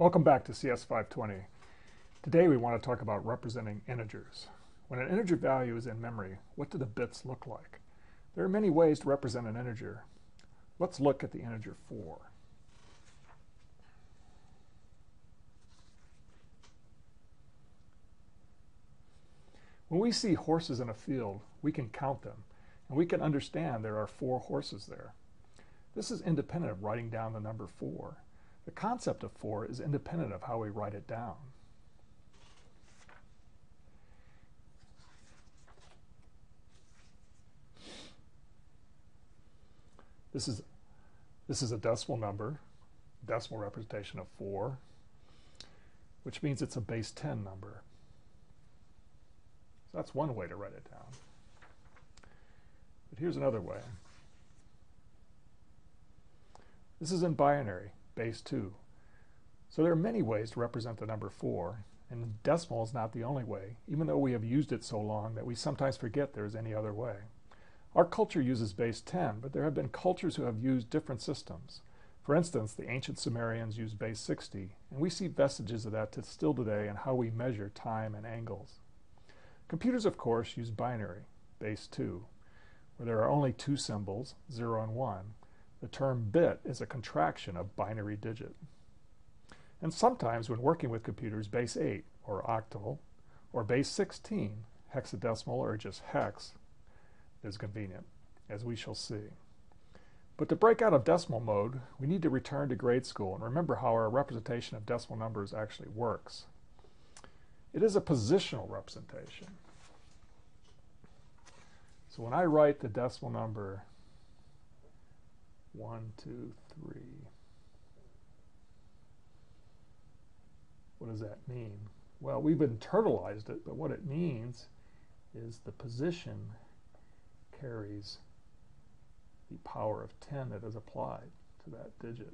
Welcome back to CS520. Today we want to talk about representing integers. When an integer value is in memory, what do the bits look like? There are many ways to represent an integer. Let's look at the integer 4. When we see horses in a field, we can count them, and we can understand there are 4 horses there. This is independent of writing down the number 4. The concept of 4 is independent of how we write it down. This is a decimal number, decimal representation of 4, which means it's a base 10 number. So that's one way to write it down. But here's another way. This is in binary, base 2. So there are many ways to represent the number 4, and decimal is not the only way, even though we have used it so long that we sometimes forget there is any other way. Our culture uses base 10, but there have been cultures who have used different systems. For instance, the ancient Sumerians used base 60, and we see vestiges of that still today in how we measure time and angles. Computers, of course, use binary, base 2, where there are only 2 symbols, 0 and 1. The term bit is a contraction of binary digit. And sometimes when working with computers, base 8, or octal, or base 16, hexadecimal, or just hex, is convenient, as we shall see. But to break out of decimal mode, we need to return to grade school and remember how our representation of decimal numbers actually works. It is a positional representation. So when I write the decimal number 1, 2, 3, what does that mean? Well, we've internalized it, but what it means is the position carries the power of 10 that is applied to that digit.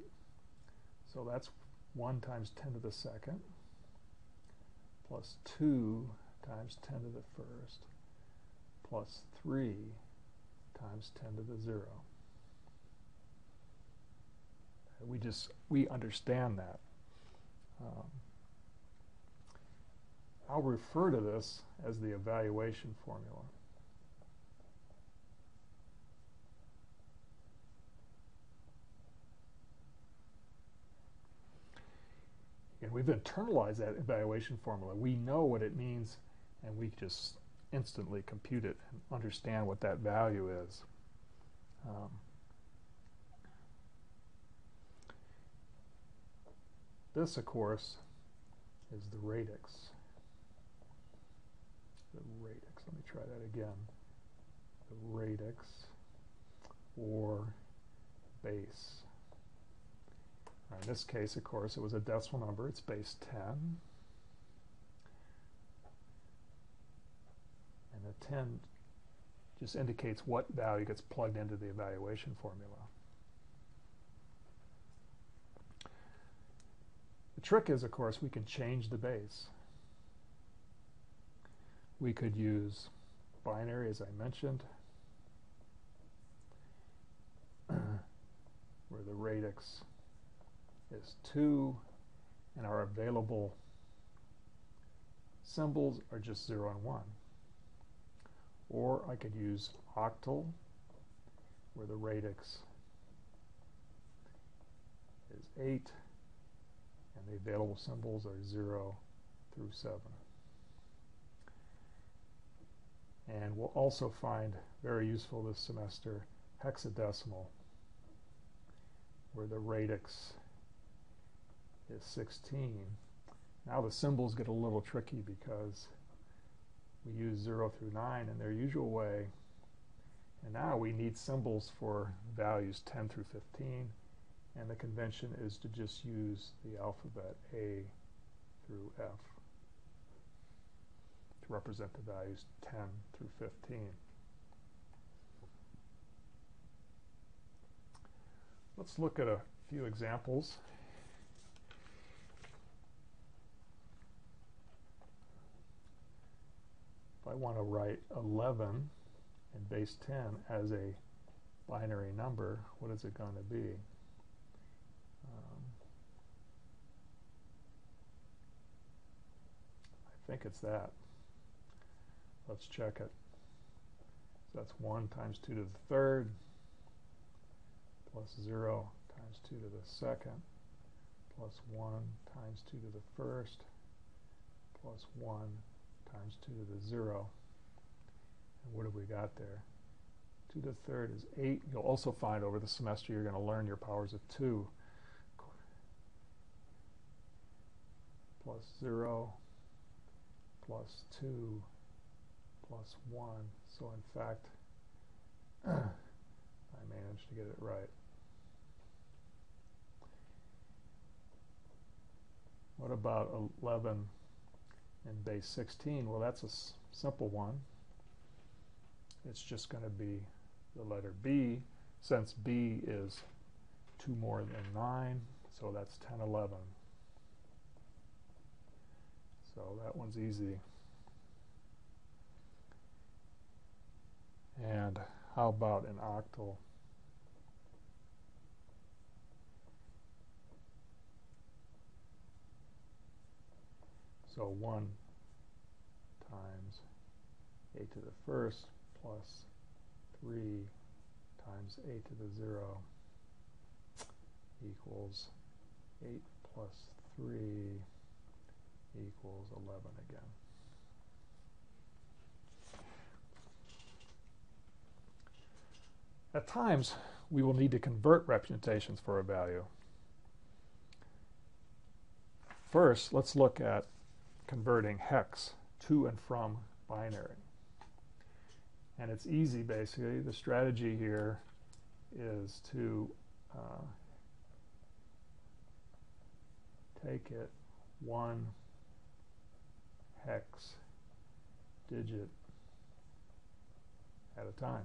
So that's 1 times 10 to the second plus 2 times 10 to the first plus 3 times 10 to the 0. We understand that. I'll refer to this as the evaluation formula. And we've internalized that evaluation formula. We know what it means, and we just instantly compute it and understand what that value is. This, of course, is the radix. The radix, let me try that again. The radix, or base. In this case, of course, it was a decimal number. It's base 10. And the 10 just indicates what value gets plugged into the evaluation formula. The trick is, of course, we can change the base. We could use binary, as I mentioned, where the radix is 2, and our available symbols are just 0 and 1. Or I could use octal, where the radix is 8, and the available symbols are 0 through 7. And we'll also find very useful this semester hexadecimal, where the radix is 16. Now the symbols get a little tricky because we use 0 through 9 in their usual way, and now we need symbols for values 10 through 15, and the convention is to just use the alphabet A through F to represent the values 10 through 15. Let's look at a few examples. If I want to write 11 in base 10 as a binary number, what is it going to be? think it's that. Let's check it. So that's 1 times 2 to the third plus 0 times 2 to the second plus 1 times 2 to the first plus 1 times 2 to the 0. And what have we got there? 2 to the third is 8. You'll also find over the semester you're going to learn your powers of 2. Plus 0 plus 2 plus 1. So in fact, I managed to get it right. What about 11 and base 16? Well, that's a simple one. It's just going to be the letter B, since B is 2 more than 9, so that's 10, 11. So that one's easy. And how about an octal? So 1 times 8 to the first plus 3 times 8 to the 0 equals 8 plus 3 equals 11 again. At times, we will need to convert representations for a value. First, let's look at converting hex to and from binary. And it's easy, basically. The strategy here is to take it 1 hex digit at a time.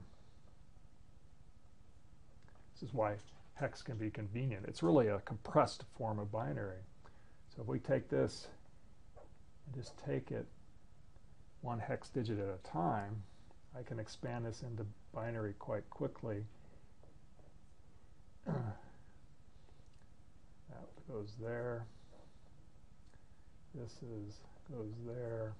This is why hex can be convenient. It's really a compressed form of binary. So if we take this and just take it 1 hex digit at a time, I can expand this into binary quite quickly. That goes there. This goes there.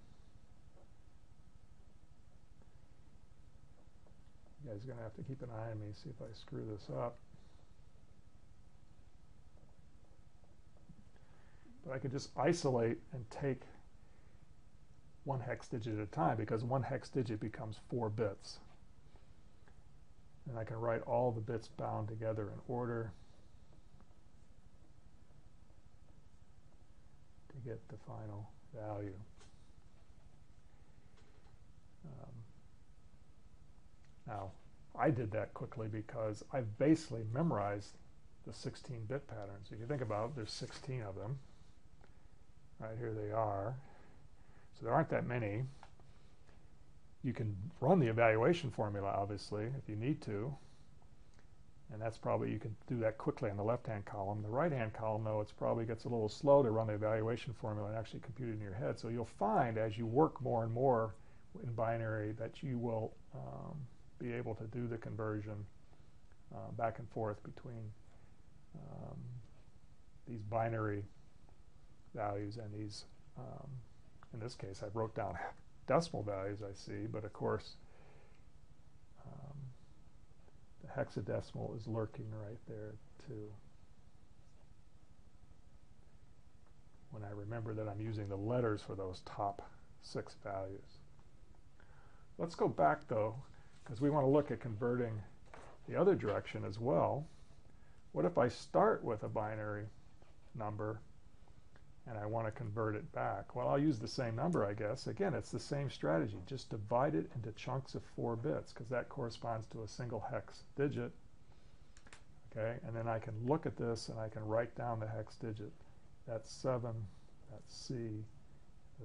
You guys are going to have to keep an eye on me, see if I screw this up. But I could just isolate and take 1 hex digit at a time, because 1 hex digit becomes 4 bits. And I can write all the bits bound together in order to get the final value. Now, I did that quickly because I've basically memorized the 16-bit patterns. If you think about it, there's 16 of them. Right here they are. So there aren't that many. You can run the evaluation formula, obviously, if you need to. And that's probably, you can do that quickly on the left-hand column. The right-hand column, though, it's probably gets a little slow to run the evaluation formula and actually compute it in your head. So you'll find as you work more and more in binary that you will be able to do the conversion back and forth between these binary values and these, in this case, I wrote down decimal values, I see, but of course the hexadecimal is lurking right there too. When I remember that I'm using the letters for those top 6 values. Let's go back though, because we want to look at converting the other direction as well. What if I start with a binary number and I want to convert it back? Well, I'll use the same number, I guess. Again, it's the same strategy. Just divide it into chunks of 4 bits, because that corresponds to a single hex digit. Okay, and then I can look at this and I can write down the hex digit. That's 7, that's C,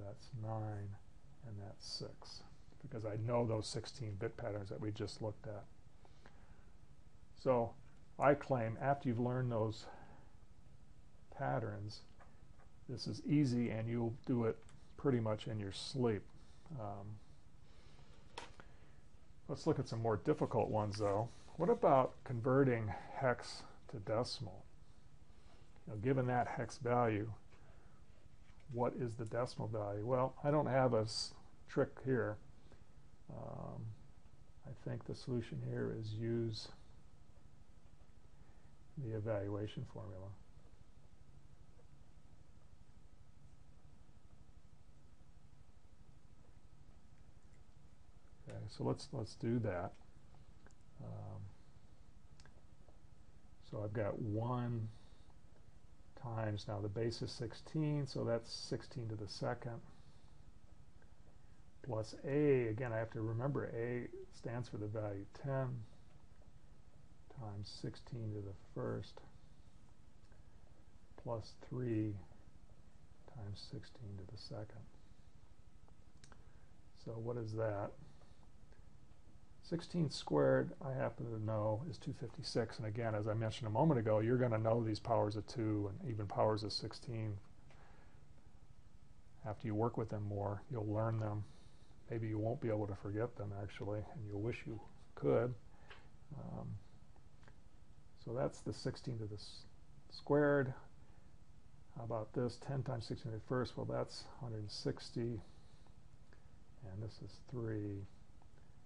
that's 9, and that's 6, because I know those 16-bit patterns that we just looked at. So I claim after you've learned those patterns, this is easy and you'll do it pretty much in your sleep. Let's look at some more difficult ones though. What about converting hex to decimal? Given that hex value, what is the decimal value? Well, I don't have a trick here. I think the solution here is use the evaluation formula. Okay, so let's do that. So I've got 1 times, now the base is 16, so that's 16 to the second, plus a, again I have to remember a stands for the value 10, times 16 to the first, plus 3 times 16 to the second. So what is that? 16 squared, I happen to know, is 256. And again, as I mentioned a moment ago, you're going to know these powers of 2 and even powers of 16. After you work with them more, you'll learn them. Maybe you won't be able to forget them, actually, and you'll wish you could. So that's the 16 to the squared. How about this? 10 times 16 to the first. Well, that's 160. And this is 3.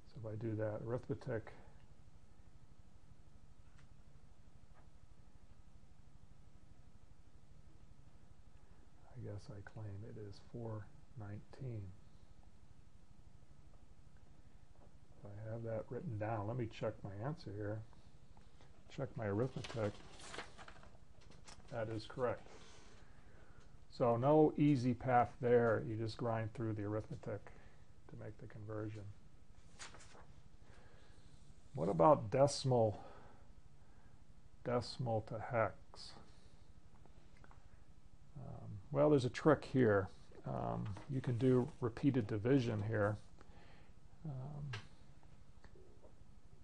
So if I do that arithmetic, I guess I claim it is 419. If I have that written down, let me check my answer here. Check my arithmetic. That is correct. So no easy path there. You just grind through the arithmetic to make the conversion. What about decimal to hex? Well, there's a trick here. You can do repeated division here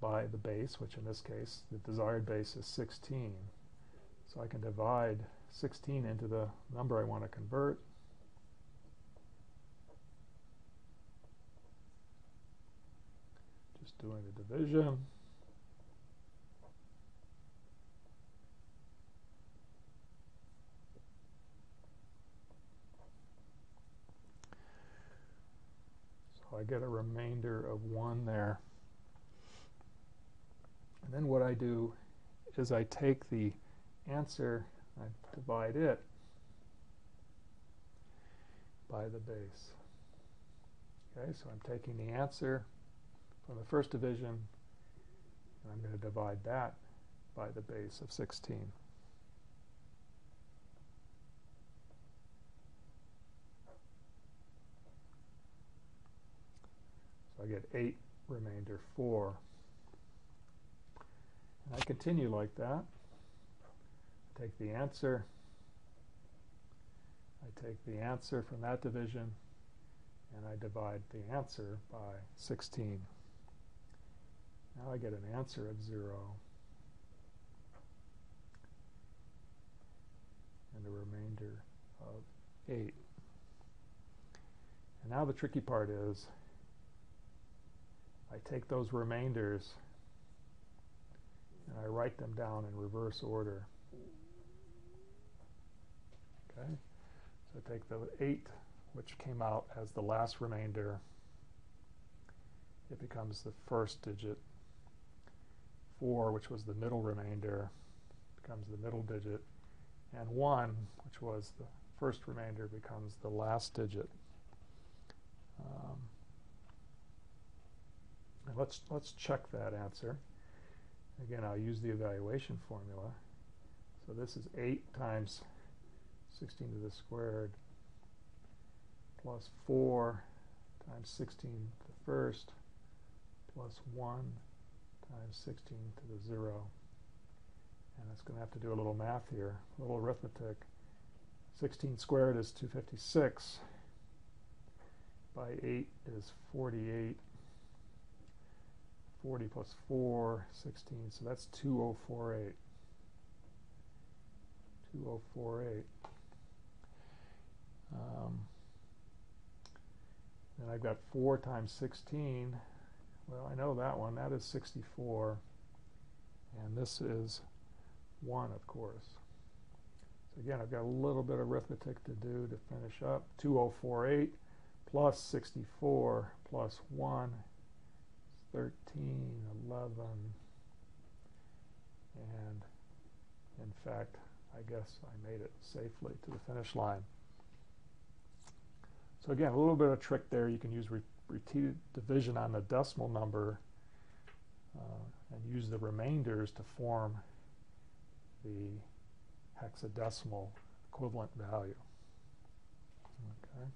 by the base, which in this case, the desired base is 16. So I can divide 16 into the number I want to convert. Just doing the division. So I get a remainder of 1 there. And then what I do is I take the answer, I divide it by the base. Okay, so I'm taking the answer from the first division, and I'm going to divide that by the base of 16. So I get 8 remainder 4. And I continue like that. I take the answer. I take the answer from that division, and I divide the answer by 16. Now I get an answer of 0. And a remainder of 8. And now the tricky part is I take those remainders and I write them down in reverse order. Okay? So I take the 8, which came out as the last remainder. It becomes the first digit. 4, which was the middle remainder, becomes the middle digit. And 1, which was the first remainder, becomes the last digit. And let's check that answer. Again, I'll use the evaluation formula. So this is 8 times 16 to the squared plus 4 times 16 to the first plus 1 times 16 to the 0. And it's going to have to do a little math here, a little arithmetic. 16 squared is 256. By 8 is 48. 40 plus 4, 16, so that's 2048. 2048. Then I've got 4 times 16. Well, I know that one. That is 64. And this is 1, of course. Again, I've got a little bit of arithmetic to do to finish up. 2048 plus 64 plus 1 is 13, 11, and in fact, I guess I made it safely to the finish line. So again, a little bit of trick there. You can use repeated division on the decimal number and use the remainders to form the hexadecimal equivalent value. Okay.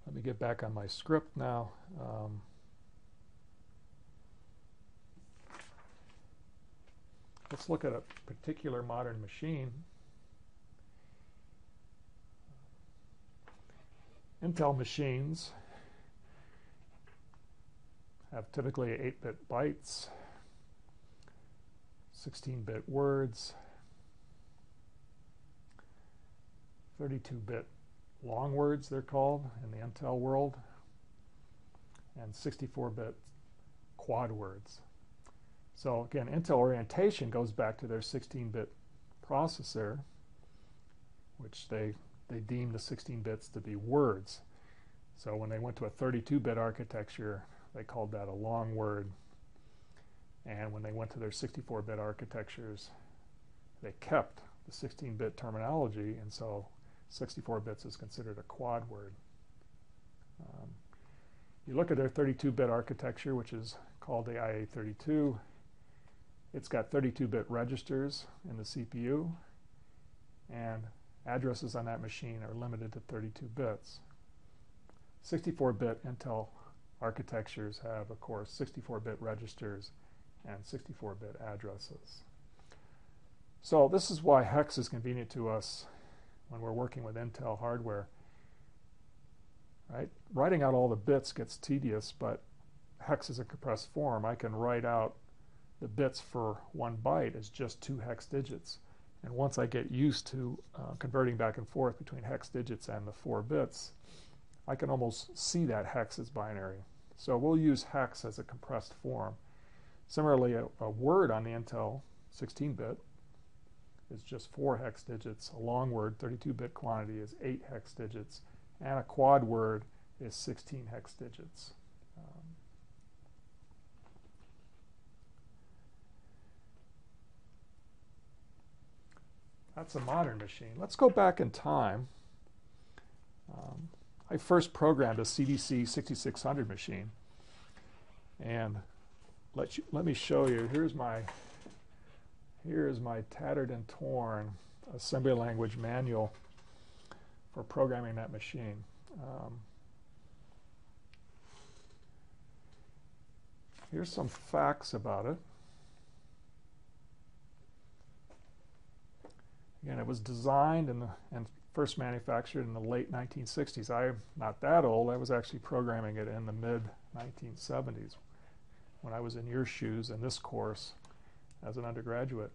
Let me get back on my script now. Let's look at a particular modern machine. Intel machines have typically 8-bit bytes, 16-bit words, 32-bit long words, they're called in the Intel world, and 64-bit quad words. So again, Intel orientation goes back to their 16-bit processor, which they deemed the 16 bits to be words. So when they went to a 32-bit architecture, they called that a long word. And when they went to their 64-bit architectures, they kept the 16-bit terminology, and so 64 bits is considered a quad word. You look at their 32-bit architecture, which is called the IA32. It's got 32-bit registers in the CPU, and addresses on that machine are limited to 32 bits. 64-bit Intel architectures have, of course, 64-bit registers and 64-bit addresses. So this is why hex is convenient to us when we're working with Intel hardware. Right? Writing out all the bits gets tedious, but hex is a compressed form. I can write out the bits for 1 byte as just 2 hex digits. And once I get used to converting back and forth between hex digits and the 4 bits, I can almost see that hex as binary. So we'll use hex as a compressed form. Similarly, a word on the Intel 16-bit is just 4 hex digits. A long word, 32-bit quantity, is 8 hex digits. And a quad word is 16 hex digits. That's a modern machine. Let's go back in time. I first programmed a CDC 6600 machine, and let me show you. Here is my tattered and torn assembly language manual for programming that machine. Here's some facts about it. Again, it was designed and first manufactured in the late 1960s. I'm not that old. I was actually programming it in the mid-1970s when I was in your shoes in this course as an undergraduate.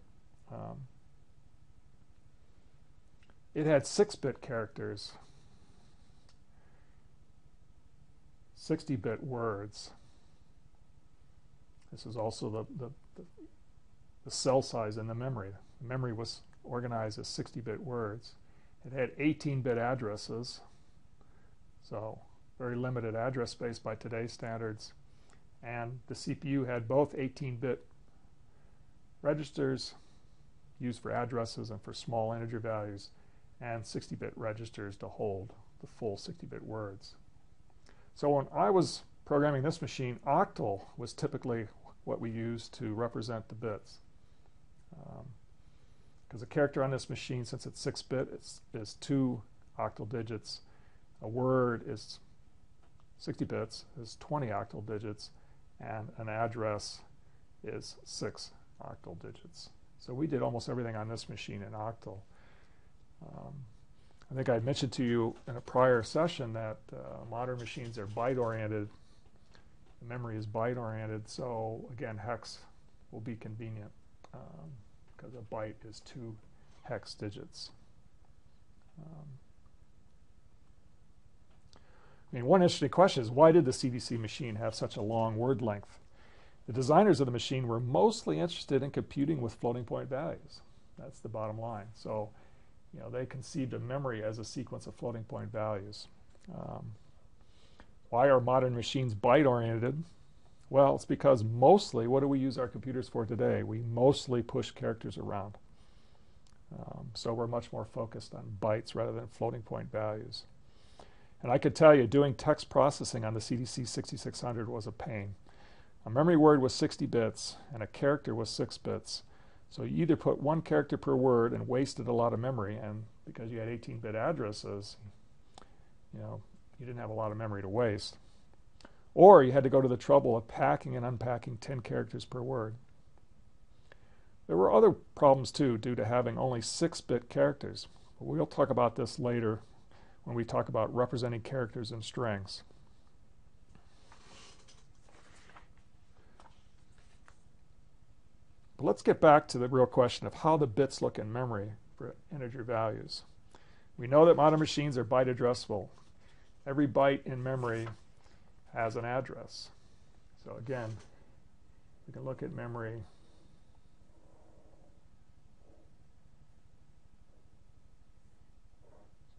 It had 6-bit characters, 60-bit words. This is also the cell size in the memory. The memory was organized as 60-bit words. It had 18-bit addresses, so very limited address space by today's standards. And the CPU had both 18-bit registers used for addresses and for small integer values, and 60-bit registers to hold the full 60-bit words. So when I was programming this machine, octal was typically what we used to represent the bits. Because a character on this machine, since it's 6-bit, is 2 octal digits. A word is 60 bits, is 20 octal digits, and an address is 6 octal digits. So we did almost everything on this machine in octal. I think I mentioned to you in a prior session that modern machines are byte-oriented. The memory is byte-oriented, so again, hex will be convenient because a byte is 2 hex digits. I mean, one interesting question is, why did the CDC machine have such a long word length? The designers of the machine were mostly interested in computing with floating point values. That's the bottom line. So, they conceived of memory as a sequence of floating point values. Why are modern machines byte-oriented? Well, it's because mostly, what do we use our computers for today? We mostly push characters around. So we're much more focused on bytes rather than floating point values. And I could tell you, doing text processing on the CDC-6600 was a pain. A memory word was 60 bits, and a character was 6 bits. So you either put one character per word and wasted a lot of memory, and because you had 18-bit addresses, you didn't have a lot of memory to waste. Or you had to go to the trouble of packing and unpacking 10 characters per word. There were other problems too, due to having only 6-bit characters. But we'll talk about this later when we talk about representing characters in strings. But let's get back to the real question of how the bits look in memory for integer values. We know that modern machines are byte addressable. Every byte in memory has an address. So again, we can look at memory.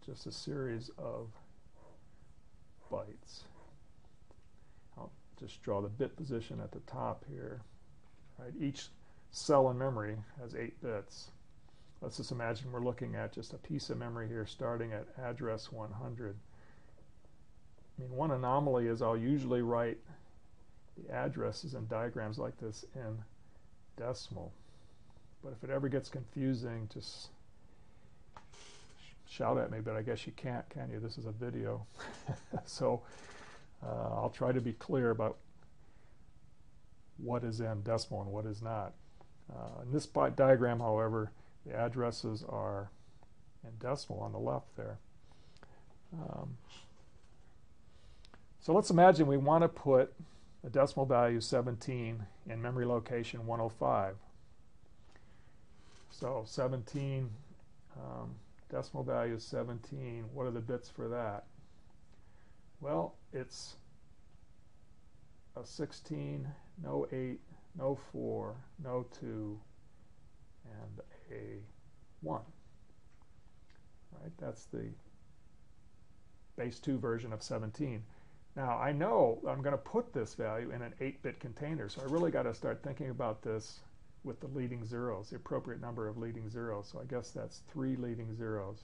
Just a series of bytes. I'll just draw the bit position at the top here. Right? Each cell in memory has 8 bits. Let's just imagine we're looking at just a piece of memory here starting at address 100. One anomaly is I'll usually write the addresses in diagrams like this in decimal. But if it ever gets confusing, just shout at me, but I guess you can't, can you? This is a video. So I'll try to be clear about what is in decimal and what is not. In this diagram, however, the addresses are in decimal on the left there. So let's imagine we want to put the decimal value 17 in memory location 105. So 17, decimal value is 17. What are the bits for that? Well, it's a 16, no 8, no 4, no 2, and a 1. Right? That's the base 2 version of 17. Now, I know I'm going to put this value in an 8-bit container, so I really got to start thinking about this with the leading zeros, the appropriate number of leading zeros. So I guess that's 3 leading zeros.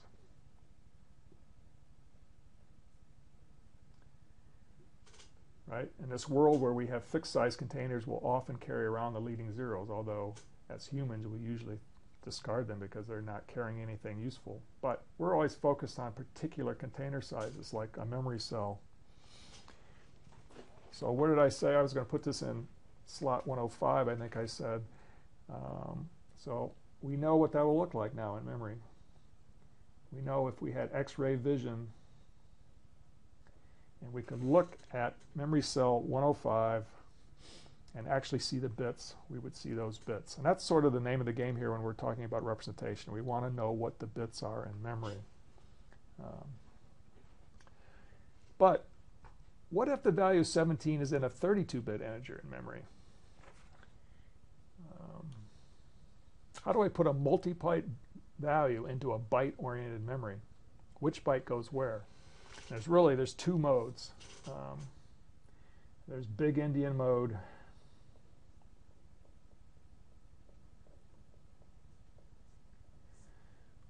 Right? In this world where we have fixed size containers, we'll often carry around the leading zeros, although as humans we usually discard them because they're not carrying anything useful. But we're always focused on particular container sizes, like a memory cell. So what did I say? I was going to put this in slot 105, I think I said. So we know what that will look like now in memory. We know if we had X-ray vision and we could look at memory cell 105 and actually see the bits, we would see those bits. And that's sort of the name of the game here when we're talking about representation. We want to know what the bits are in memory. But what if the value 17 is in a 32-bit integer in memory? How do I put a multi-byte value into a byte-oriented memory? Which byte goes where? There's 2 modes. There's big endian mode,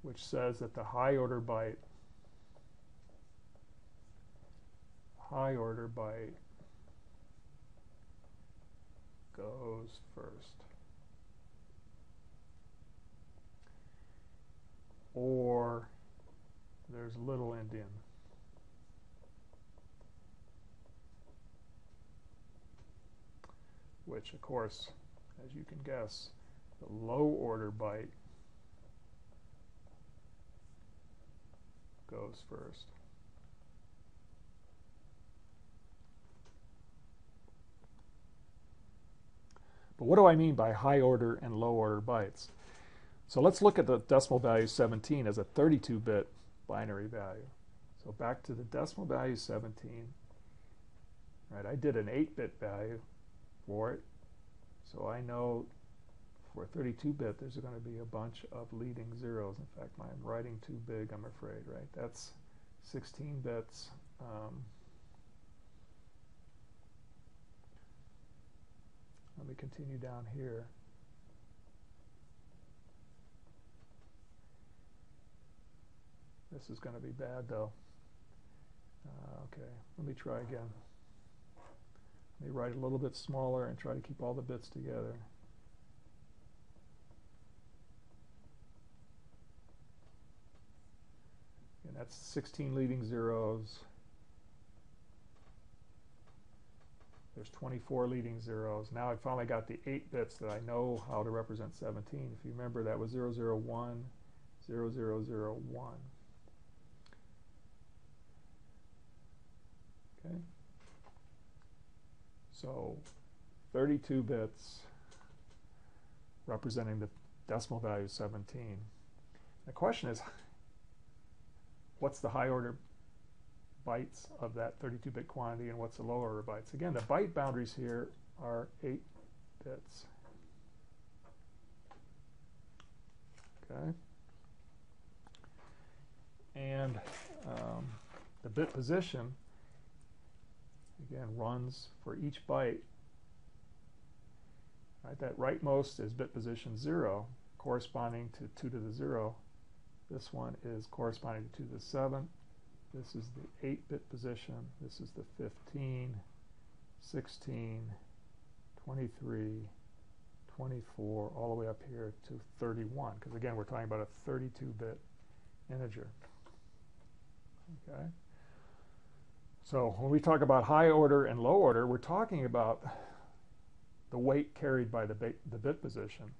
which says that the high order byte goes first. Or there's little endian. Which, of course, as you can guess, the low order byte goes first. But what do I mean by high order and low order bytes? So let's look at the decimal value 17 as a 32-bit binary value. So back to the decimal value 17. Right, I did an 8-bit value for it. So I know for 32-bit there's going to be a bunch of leading zeros. In fact, I'm writing too big, I'm afraid, right? That's 16 bits. Let me continue down here. This is going to be bad, though. Okay, let me try again. Let me write a little bit smaller and try to keep all the bits together. And that's 16 leading zeros. There's 24 leading zeros. Now I finally got the 8 bits that I know how to represent 17. If you remember, that was 001, 0001. Okay. So 32 bits representing the decimal value 17. The question is, what's the high order bytes of that 32-bit quantity and what's the lower order bytes? Again, the byte boundaries here are 8 bits. Okay. And the bit position, again, runs for each byte. Right, that rightmost is bit position 0, corresponding to 2 to the 0. This one is corresponding to 2 to the 7. This is the 8-bit position. This is the 15, 16, 23, 24, all the way up here to 31. Because again, we're talking about a 32-bit integer. Okay. So when we talk about high order and low order, we're talking about the weight carried by the bit position.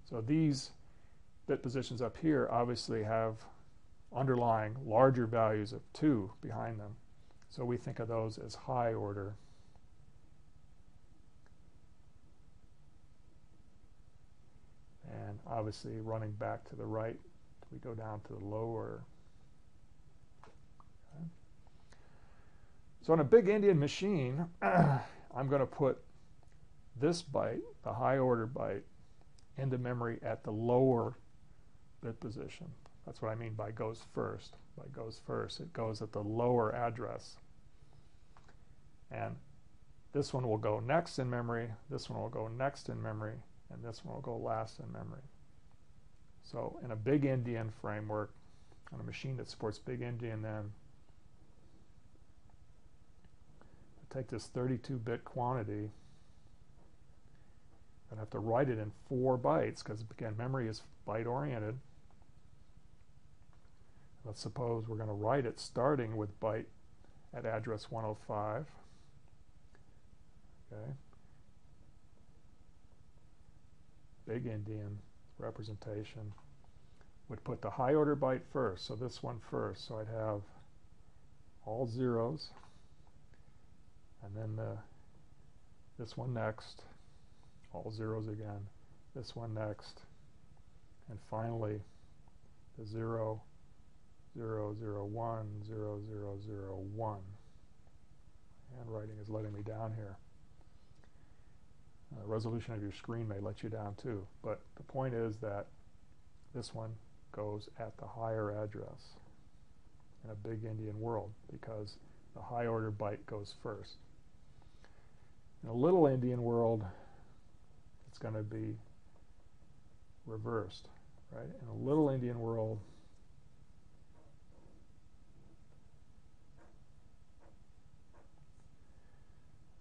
So these bit positions up here obviously have underlying larger values of 2 behind them. So we think of those as high order. And obviously running back to the right, we go down to the low order. Okay. So in a big endian machine, I'm going to put this byte, the high order byte, into memory at the lower bit position. That's what I mean by goes first. By goes first, it goes at the lower address. And this one will go next in memory, this one will go next in memory, and this one will go last in memory. So in a big endian framework, on a machine that supports big endian, then I take this 32-bit quantity, I have to write it in 4 bytes, because again, memory is byte oriented. Let's suppose we're going to write it starting with byte at address 105. Okay. Big endian representation would put the high order byte first, so this one first. So I'd have all zeros, and then this one next, all zeros again, this one next, and finally the 0, 0, 0, 1, 0, 0, 0, 1. Handwriting is letting me down here. Resolution of your screen may let you down too, but the point is that this one goes at the higher address in a big endian world, because the high order byte goes first. In a little endian world, it's going to be reversed, right? In a little endian world,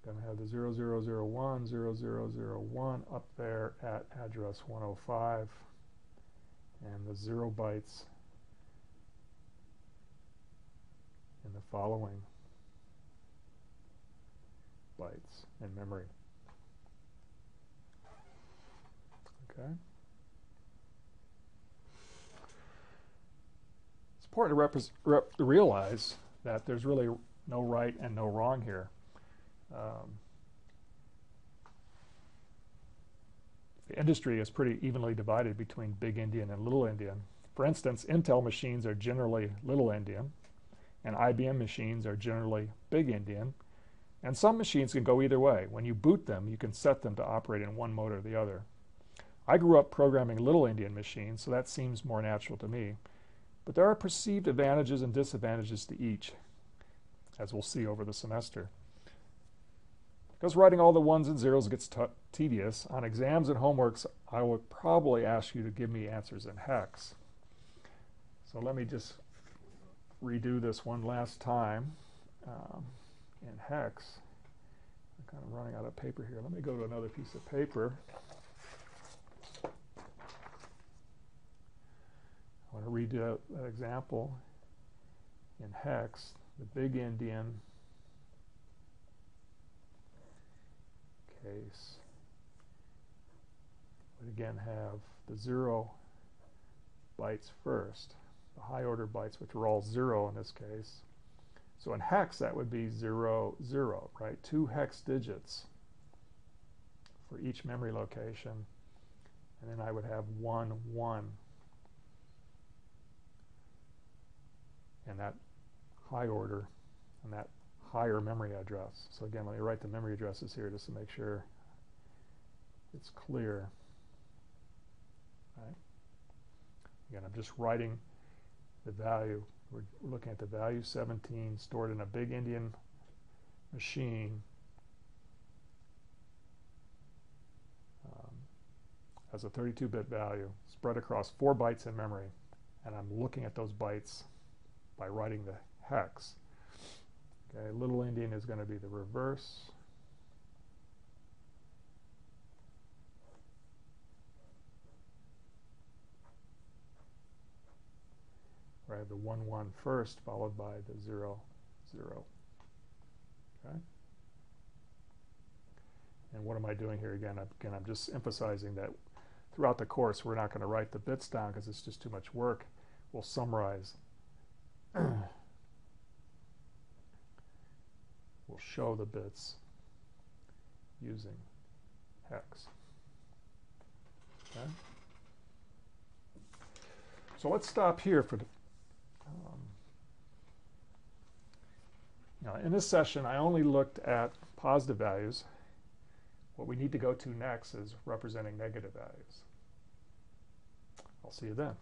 going to have the 0001, 0001 up there at address 105, and the 0 bytes in the following bytes in memory. Okay. It's important to realize that there's really no right and no wrong here. The industry is pretty evenly divided between big endian and little endian. For instance, Intel machines are generally little endian, and IBM machines are generally big endian. And some machines can go either way. When you boot them, you can set them to operate in one mode or the other. I grew up programming little endian machines, so that seems more natural to me. But there are perceived advantages and disadvantages to each, as we'll see over the semester. Because writing all the ones and zeros gets tedious, on exams and homeworks, I would probably ask you to give me answers in hex. So let me just redo this one last time in hex. I'm kind of running out of paper here. Let me go to another piece of paper. I want to redo that example in hex, the big endian case would again have the 0 bytes first, the high order bytes, which are all 0 in this case. So in hex, that would be 0, 0, right? 2 hex digits for each memory location. And then I would have 1, 1. And that high order and that higher memory address. So again, let me write the memory addresses here just to make sure it's clear. Right? Again, I'm just writing the value. We're looking at the value 17 stored in a big endian machine as a 32-bit value spread across 4 bytes in memory. And I'm looking at those bytes by writing the hex. Okay, little endian is going to be the reverse. Where I have the 1, 1 first, followed by the 0, 0. Okay? And what am I doing here again? I'm just emphasizing that throughout the course, we're not going to write the bits down because it's just too much work. We'll summarize. We'll show the bits using hex. Okay? So let's stop here for the now, in this session, I only looked at positive values. What we need to go to next is representing negative values. I'll see you then.